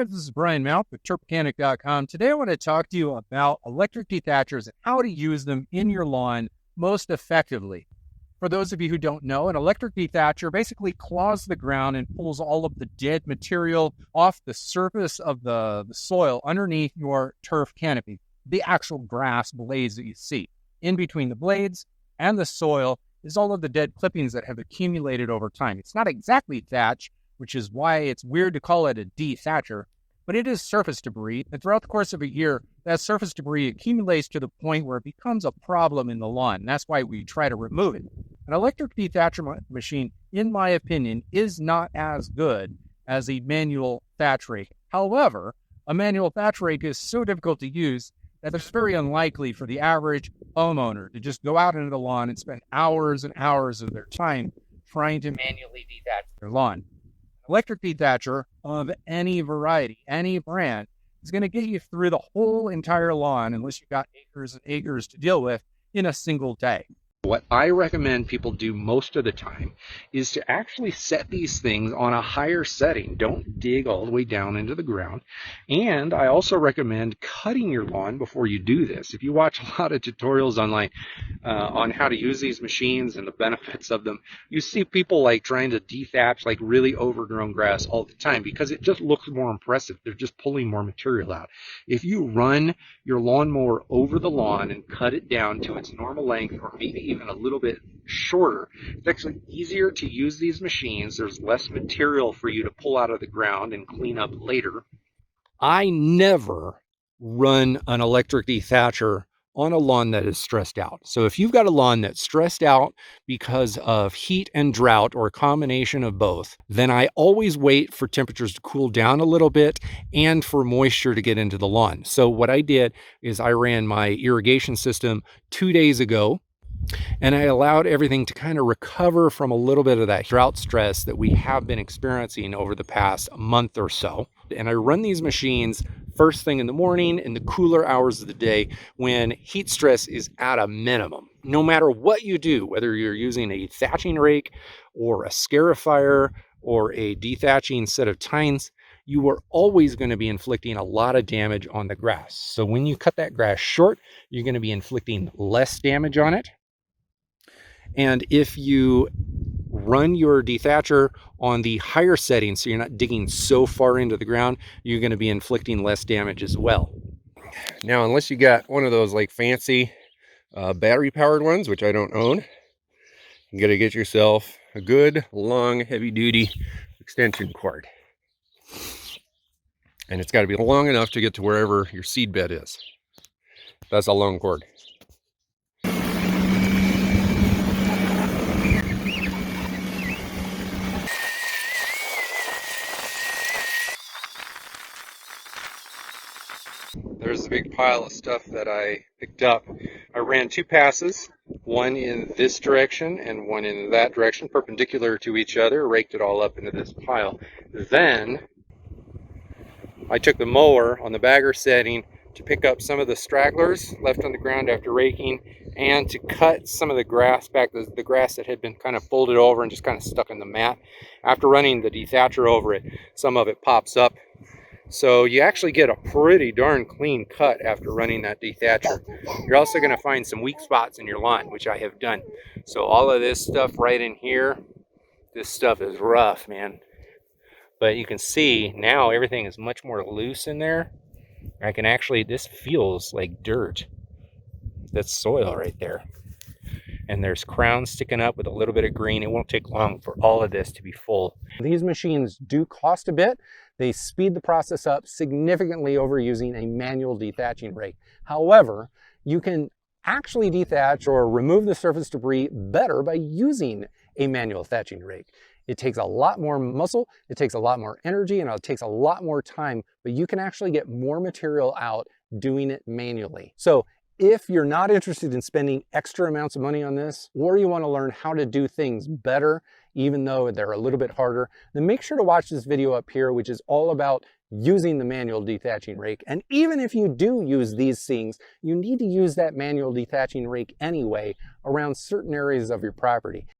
there, this is Brian Mount with turpmechanic.com. Today I want to talk to you about electric dethatchers and how to use them in your lawn most effectively. For those of you who don't know, an electric dethatcher basically claws the ground and pulls all of the dead material off the surface of the soil underneath your turf canopy, the actual grass blades that you see. In between the blades and the soil is all of the dead clippings that have accumulated over time. It's not exactly thatch, which is why it's weird to call it a dethatcher, but it is surface debris. And throughout the course of a year, that surface debris accumulates to the point where it becomes a problem in the lawn. And that's why we try to remove it. An electric dethatcher machine, in my opinion, is not as good as a manual thatch rake. However, a manual thatch rake is so difficult to use that it's very unlikely for the average homeowner to just go out into the lawn and spend hours and hours of their time trying to manually dethatch their lawn. Electric dethatcher of any variety, any brand, is going to get you through the whole entire lawn, unless you've got acres and acres to deal with, in a single day. What I recommend people do most of the time is to actually set these things on a higher setting. Don't dig all the way down into the ground. And I also recommend cutting your lawn before you do this. If you watch a lot of tutorials online on how to use these machines and the benefits of them, you see people like trying to dethatch like really overgrown grass all the time because it just looks more impressive. They're just pulling more material out. If you run your lawnmower over the lawn and cut it down to its normal length, or maybe even a little bit shorter, it's actually easier to use these machines. There's less material for you to pull out of the ground and clean up later. I never run an electric dethatcher on a lawn that is stressed out. So if you've got a lawn that's stressed out because of heat and drought, or a combination of both, then I always wait for temperatures to cool down a little bit and for moisture to get into the lawn. So what I did is I ran my irrigation system 2 days ago, and I allowed everything to kind of recover from a little bit of that drought stress that we have been experiencing over the past month or so. And I run these machines first thing in the morning in the cooler hours of the day when heat stress is at a minimum. No matter what you do, whether you're using a thatching rake or a scarifier or a dethatching set of tines, you are always going to be inflicting a lot of damage on the grass. So when you cut that grass short, you're going to be inflicting less damage on it. And if you run your dethatcher on the higher setting, so you're not digging so far into the ground, you're going to be inflicting less damage as well. Now, unless you got one of those like fancy battery powered ones, which I don't own, you got to get yourself a good long heavy duty extension cord. And it's got to be long enough to get to wherever your seed bed is. That's a long cord. There's a big pile of stuff that I picked up. I ran 2 passes, one in this direction and one in that direction, perpendicular to each other, raked it all up into this pile. Then I took the mower on the bagger setting to pick up some of the stragglers left on the ground after raking, and to cut some of the grass back, the grass that had been kind of folded over and just kind of stuck in the mat. After running the dethatcher over it, some of it pops up. So you actually get a pretty darn clean cut after running that dethatcher. You're also going to find some weak spots in your lawn, which I have done. So all of this stuff right in here, this stuff is rough, man. But you can see now everything is much more loose in there. I can actually, this feels like dirt. That's soil right there. And there's crowns sticking up with a little bit of green. It won't take long for all of this to be full. These machines do cost a bit. They speed the process up significantly over using a manual dethatching rake. However, you can actually dethatch or remove the surface debris better by using a manual thatching rake. It takes a lot more muscle, it takes a lot more energy, and it takes a lot more time, but you can actually get more material out doing it manually. So if you're not interested in spending extra amounts of money on this, or you want to learn how to do things better, even though they're a little bit harder, then make sure to watch this video up here, which is all about using the manual dethatching rake. And even if you do use these things, you need to use that manual dethatching rake anyway around certain areas of your property.